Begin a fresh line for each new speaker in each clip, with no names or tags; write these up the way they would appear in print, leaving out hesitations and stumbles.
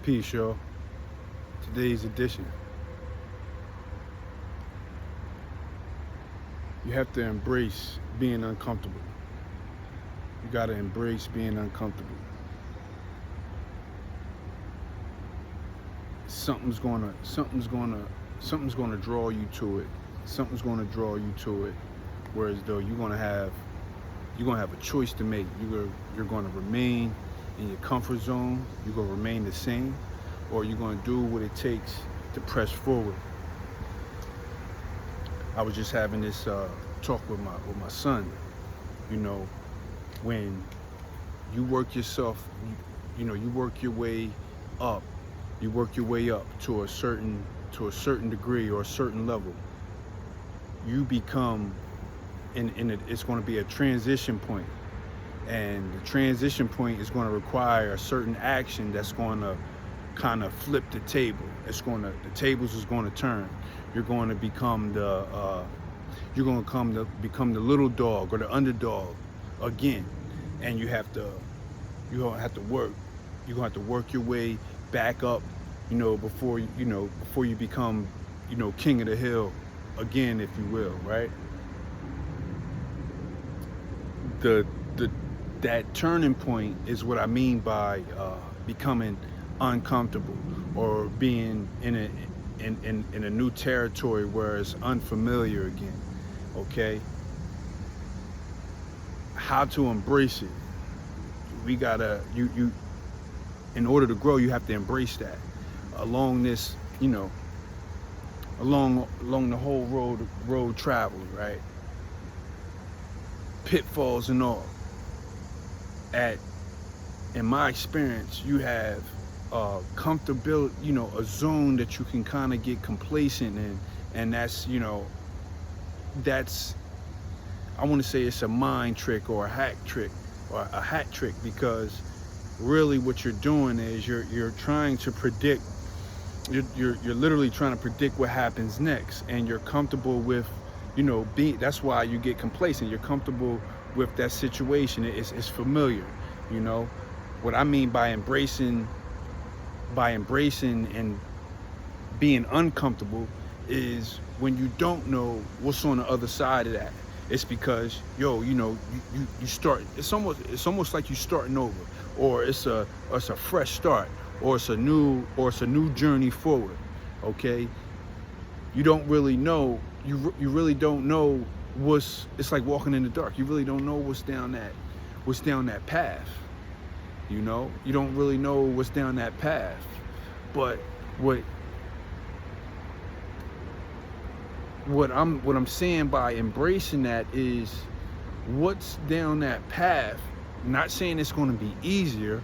Peace, y'all. Today's edition. You have to embrace being uncomfortable. You gotta embrace being uncomfortable. Something's gonna draw you to it. Something's gonna draw you to it. Whereas though you're gonna have a choice to make. You're gonna remain in your comfort zone. You're gonna remain the same, or you're gonna do what it takes to press forward. I was just having this talk with my son. You know, when you work yourself, you work your way up. You work your way up to a certain degree or a certain level. You become it's going to be a transition point, and the transition point is going to require a certain action that's going to kind of flip the table. The tables is going to turn. You're going to become become the little dog or the underdog again, and you're gonna have to work. You're gonna have to work your way back up, before you become, king of the hill again, if you will, right? The that turning point is what I mean by becoming uncomfortable, or being in a new territory where it's unfamiliar again. Okay, how to embrace it? We gotta you in order to grow, you have to embrace that along this, along the whole road traveled, right? Pitfalls and all. In my experience, you have comfortability, a zone that you can kind of get complacent in, and that's I want to say it's a mind trick or a hack trick or a hat trick, because really what you're doing is you're trying to predict. You're literally trying to predict what happens next, and you're comfortable with, that's why you get complacent. You're comfortable with that situation. It's familiar. What I mean by embracing and being uncomfortable is when you don't know what's on the other side of that. It's because you start. It's almost like you're starting over, or it's a fresh start, or it's a new journey forward. Okay, you don't really know. You really don't know it's like walking in the dark. You really don't know what's down that path. You don't really know what's down that path. But what I'm saying by embracing that is what's down that path. Not saying it's going to be easier.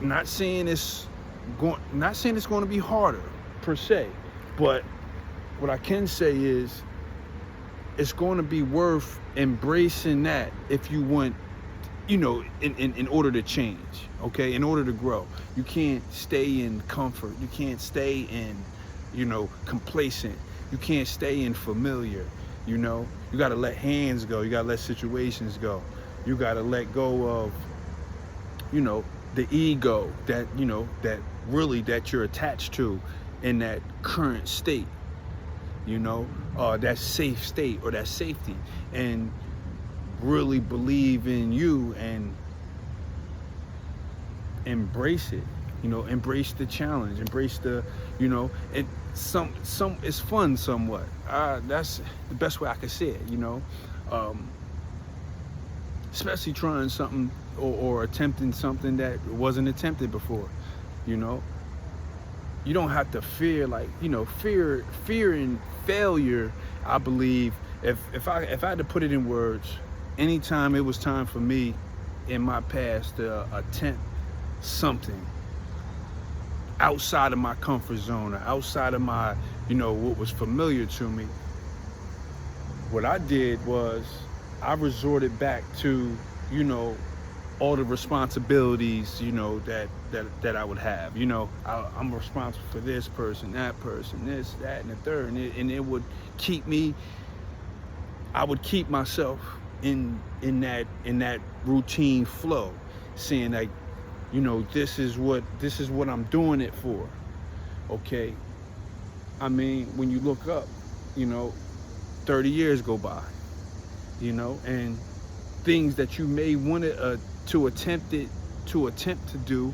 Not saying it's going to be harder per se. But what I can say is it's going to be worth embracing that if you want, in order to change, okay? In order to grow. You can't stay in comfort. You can't stay in, complacent. You can't stay in familiar, You got to let hands go. You got to let situations go. You got to let go of, the ego that, that you're attached to in that current state, that safe state or that safety, and really believe in you and embrace it. Embrace the challenge, embrace the, it some it's fun somewhat. That's the best way I could say it. Especially trying something or attempting something that wasn't attempted before. You don't have to fear, fear and failure. I believe if I had to put it in words, anytime it was time for me in my past to attempt something outside of my comfort zone or outside of my, what was familiar to me, what I did was I resorted back to, all the responsibilities, that I would have. I'm responsible for this person, this, that, and the third, and it would keep me. I would keep myself in that routine flow, saying like, this is what I'm doing it for. Okay. I mean, when you look up, you know, 30 years go by, and things that you may want to attempt to do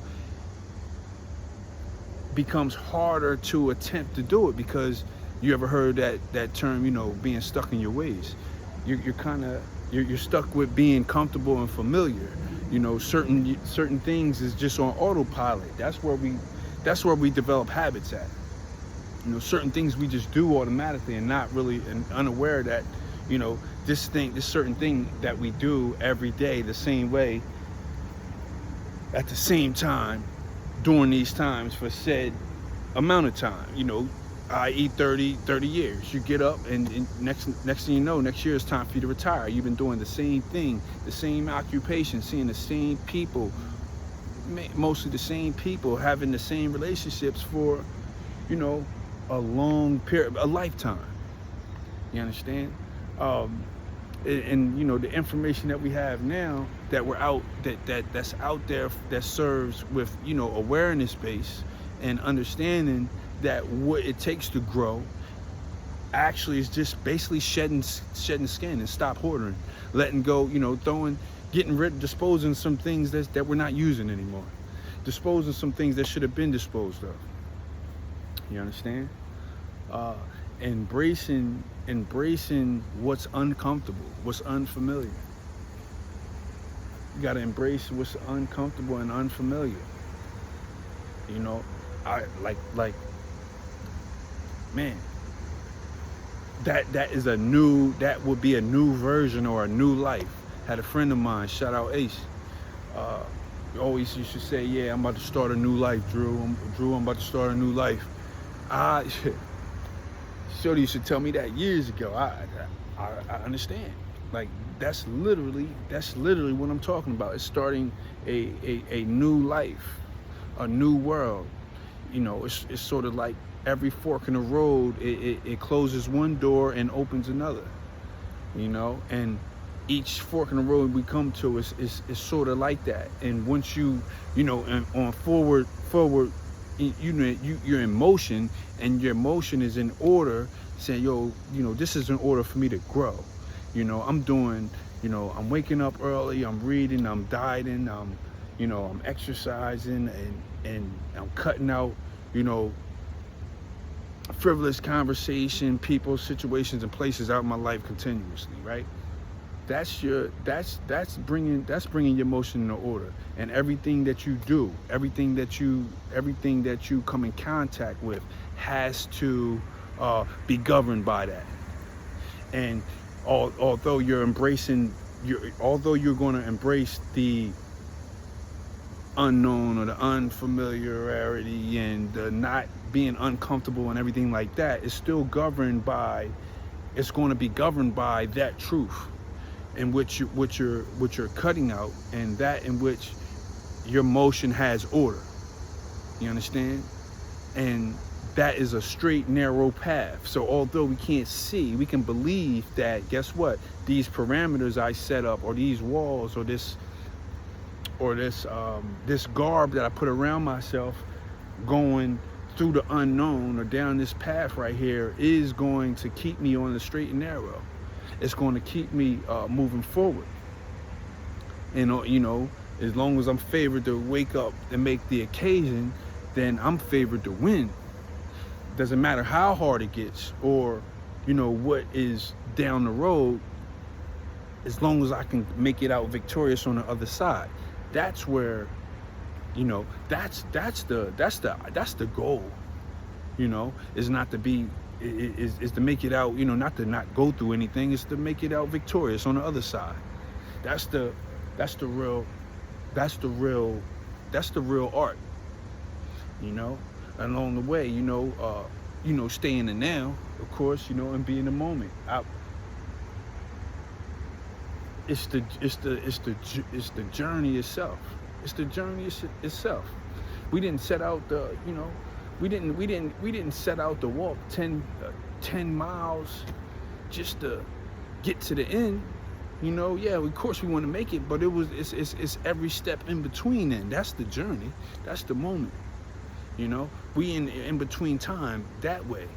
becomes harder to attempt to do it, because you ever heard that term, being stuck in your ways. You're kind of you're stuck with being comfortable and familiar. Certain things is just on autopilot. That's where we develop habits at. Certain things we just do automatically and not really and unaware that, this certain thing that we do every day the same way at the same time during these times for said amount of time, i.e. 30 years. You get up and next thing you know, next year it's time for you to retire. You've been doing the same thing, the same occupation, seeing the same people, mostly the same people, having the same relationships for, a long period, a lifetime. You understand? And the information that we have now that we're out that's out there, that serves with awareness base and understanding that what it takes to grow actually is just basically shedding skin and stop hoarding, letting go, disposing some things that we're not using anymore, disposing some things that should have been disposed of. You understand? Embracing what's uncomfortable, what's unfamiliar. You gotta embrace what's uncomfortable and unfamiliar. I like man, that would be a new version or a new life. Had a friend of mine, shout out Ace, always used to say, yeah, I'm about to start a new life, Drew, I'm about to start a new life. Shorty used to tell me that years ago. I understand. Like, that's literally what I'm talking about. It's starting a new life, a new world. It's sort of like every fork in the road, it closes one door and opens another. And each fork in the road we come to is sort of like that. And once and on forward, you're in motion, and your motion is in order, saying, this is in order for me to grow. I'm waking up early, I'm reading, I'm dieting, I'm exercising, and I'm cutting out, frivolous conversation, people, situations, and places out of my life continuously, right? That's bringing your motion into order. And everything that you do, everything that you come in contact with has to be governed by that. And although you're going to embrace the unknown or the unfamiliarity and the not being uncomfortable and everything like that, it's still going to be governed by that truth, in which what you're cutting out, and that in which your motion has order. You understand? And that is a straight, narrow path. So although we can't see, we can believe that, guess what? These parameters I set up, or these walls, or this garb that I put around myself, going through the unknown or down this path right here, is going to keep me on the straight and narrow. It's going to keep me moving forward. And as long as I'm favored to wake up and make the occasion, then I'm favored to win. Doesn't matter how hard it gets, or what is down the road, as long as I can make it out victorious on the other side. That's where, that's the goal. Is not to be, is to make it out, not to not go through anything, is to make it out victorious on the other side. That's the real art. Along the way, stay in the now, of course, and be in the moment. It's the journey itself. It's the journey itself. We didn't set out we didn't set out to walk 10 miles just to get to the end. You know, yeah, of course we want to make it, but it's every step in between. And that's the journey. That's the moment. You know, we in between time that way.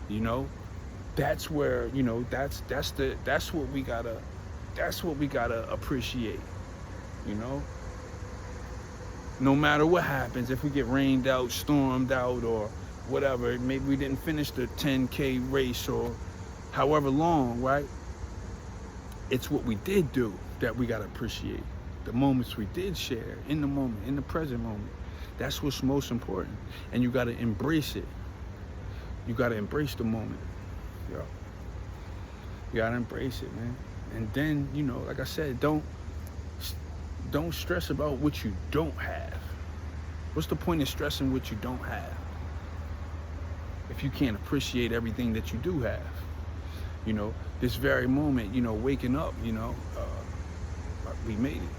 You know, that's where, you know, that's what we gotta appreciate. You know, no matter what happens, if we get rained out, stormed out, or whatever, maybe we didn't finish the 10K race or however long, right? It's what we did do that we gotta appreciate. The moments we did share in the moment, in the present moment. That's what's most important. And you gotta embrace it. You gotta embrace the moment. Yo. You gotta embrace it, man. And then, you know, like I said, don't stress about what you don't have. What's the point of stressing what you don't have if you can't appreciate everything that you do have? You know, this very moment, you know, waking up, you know, we made it.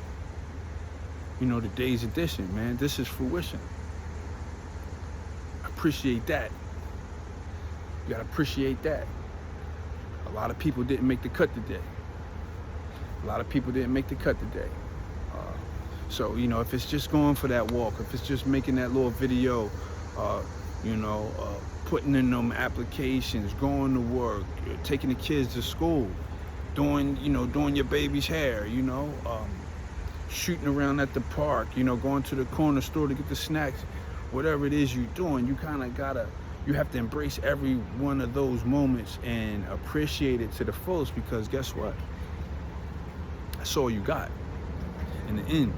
You know, today's edition, man, this is fruition. Appreciate that. You gotta appreciate that. A lot of people didn't make the cut today. So, you know, if it's just going for that walk, if it's just making that little video, you know, putting in them applications, going to work, taking the kids to school, doing your baby's hair, you know, shooting around at the park, you know, going to the corner store to get the snacks, whatever it is you're doing, you have to embrace every one of those moments and appreciate it to the fullest, because guess what? That's all you got. In the end,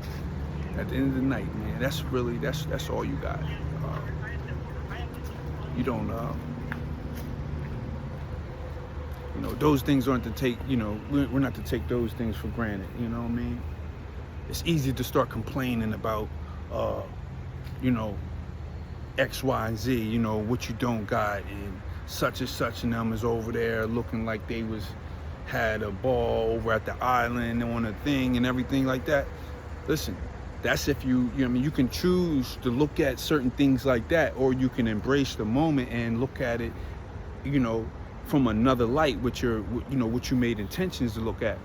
at the end of the night, man, that's all you got. You don't, you know, those things aren't to take, you know, we're not to take those things for granted, you know what I mean? It's easy to start complaining about, you know, X, Y, and Z, you know, what you don't got, and such and them is over there looking like they had a ball over at the island on a thing and everything like that. Listen, that's if you know, I mean, you can choose to look at certain things like that, or you can embrace the moment and look at it, you know, from another light, what you made intentions to look at.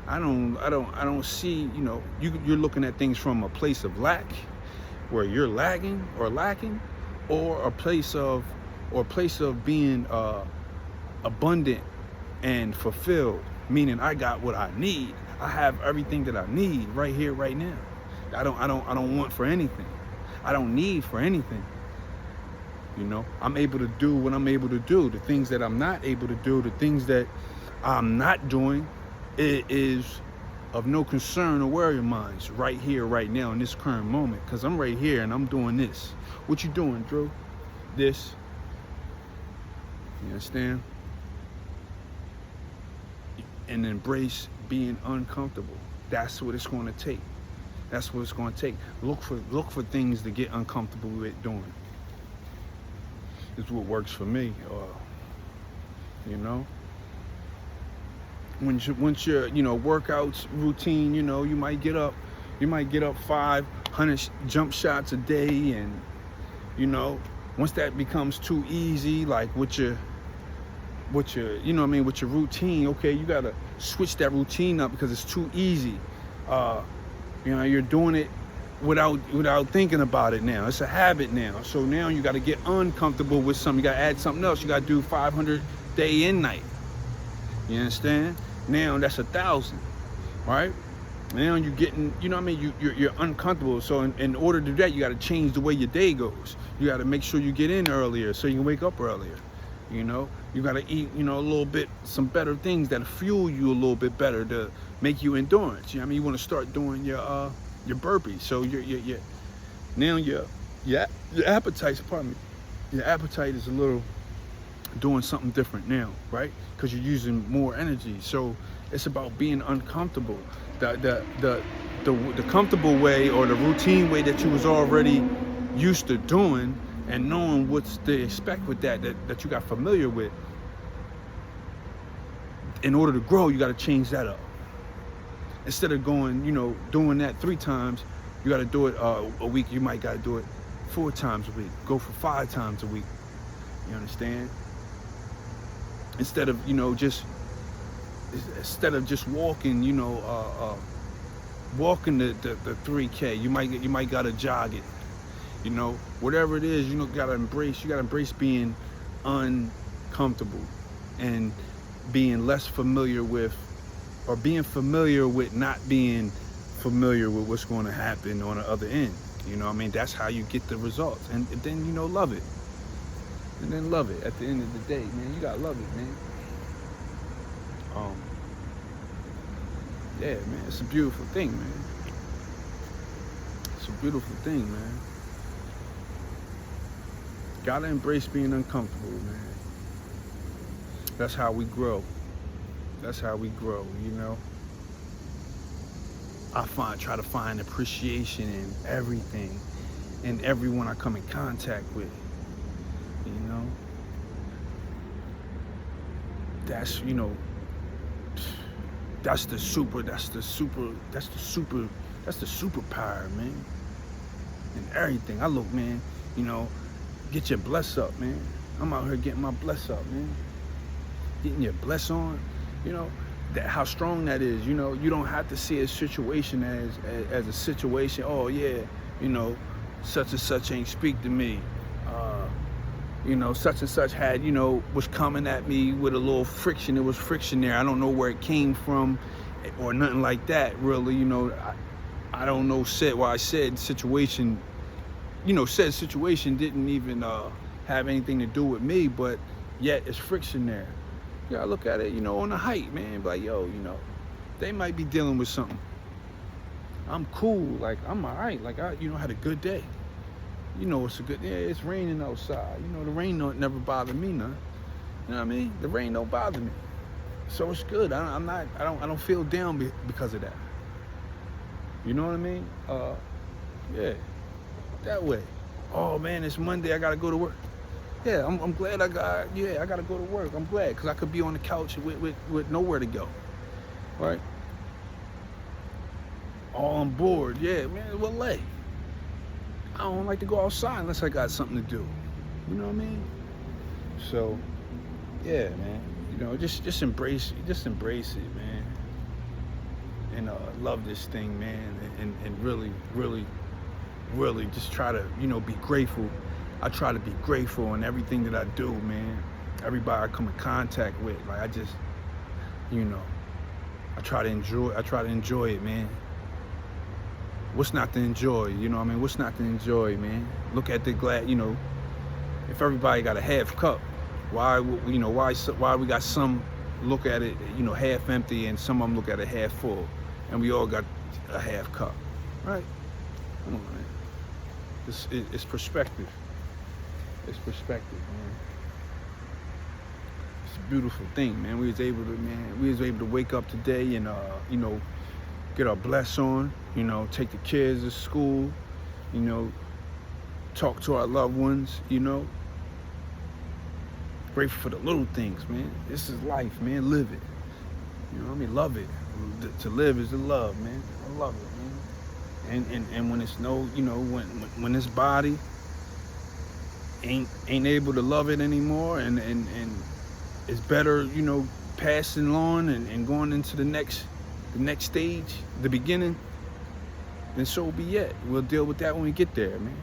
I don't see, you know, you're looking at things from a place of lack, where you're lagging or lacking, or a place of being abundant and fulfilled, meaning I got what I need. I have everything that I need right here, right now. I don't want for anything. I don't need for anything. You know, I'm able to do what I'm able to do. The things that I'm not able to do, the things that I'm not doing, it is of no concern or worry of mine right here, right now, in this current moment. Because I'm right here and I'm doing this. What you doing, Drew? This. You understand? And embrace being uncomfortable. That's what it's going to take. That's what it's going to take. Look for things to get uncomfortable with doing. It's what works for me. You know, once your workouts routine, you know, you might get up 500 jump shots a day, and you know, once that becomes too easy, like with your you know what I mean, with your routine, okay, you gotta switch that routine up because it's too easy. You know, you're doing it without thinking about it now. It's a habit now. So now you got to get uncomfortable with something. You got to add something else. You got to do 500 day and night. You understand? Now that's 1,000, right? Now you're getting, you know what I mean? You're uncomfortable. So in order to do that, you got to change the way your day goes. You got to make sure you get in earlier so you can wake up earlier. You know, you got to eat, you know, a little bit, some better things that fuel you a little bit better to make you endurance. You know what I mean? You want to start doing your burpees. So now your appetite, pardon me, your appetite is a little doing something different now, right? Because you're using more energy. So it's about being uncomfortable. The comfortable way, or the routine way that you was already used to doing, and knowing what's to expect with that you got familiar with. In order to grow, you got to change that up. Instead of going, you know, doing that 3 times, you got to do it a week. You might got to do it 4 times a week. Go for 5 times a week. You understand? Instead of, you know, just instead of just walking, walking the 3K, you might gotta jog it. Whatever it is, you gotta embrace being uncomfortable and being less familiar with, or being familiar with not being familiar with what's going to happen on the other end. That's how you get the results, and then love it, and then love it. At the end of the day, man, you gotta love it, man. Yeah, man, it's a beautiful thing, man. It's a beautiful thing, man. Gotta embrace being uncomfortable, man. That's how we grow. That's how we grow, I try to find appreciation in everything and everyone I come in contact with, That's, that's the superpower, man. And everything. I look, man, get your bless up, man. I'm out here getting my bless up, man. Getting your bless on, that how strong that is. You don't have to see a situation as a situation. Oh yeah, such and such ain't speak to me. Such and such had, was coming at me with a little friction. There was friction there. I don't know where it came from or nothing like that, really. I don't know why I said situation, said situation didn't even have anything to do with me, but yet it's friction there. You gotta look at it, on the height, man. Like, yo, they might be dealing with something. I'm cool, like, I'm all right. Like, I, had a good day. It's a good, it's raining outside. The rain don't never bother me none. You know what I mean? The rain don't bother me. So it's good. I don't feel down because of that. You know what I mean? Yeah, that way. Oh man, it's Monday, I gotta go to work. Yeah, I'm glad I gotta go to work. I'm glad, because I could be on the couch with nowhere to go. Right? All on board. Yeah, man, well, lay. I don't like to go outside unless I got something to do. You know what I mean? So, yeah, man. Just embrace it, man. And love this thing, man. And really, really, really just try to, be grateful. I try to be grateful in everything that I do, man. Everybody I come in contact with, like I just, I try to enjoy it, man. What's not to enjoy? What's not to enjoy, man? Look at the glass, if everybody got a half cup, why we got some look at it, half empty, and some of them look at it half full, and we all got a half cup, right? Come on, man. It's perspective. It's perspective, man. It's a beautiful thing, man. We was able to wake up today and get our bless on, take the kids to school, talk to our loved ones, Grateful for the little things, man. This is life, man. Live it. Love it. To live is to love, man. I love it, man. And when it's when this body ain't able to love it anymore, and it's better, passing on and going into the next stage, the beginning, then so be it. We'll deal with that when we get there, man.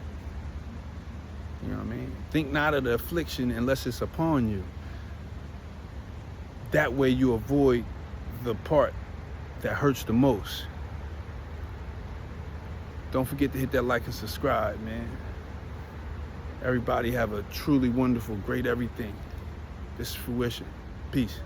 You know what I mean? Think not of the affliction unless it's upon you. That way you avoid the part that hurts the most. Don't forget to hit that like and subscribe, man. Everybody have a truly wonderful, great everything. This is Fruition. Peace.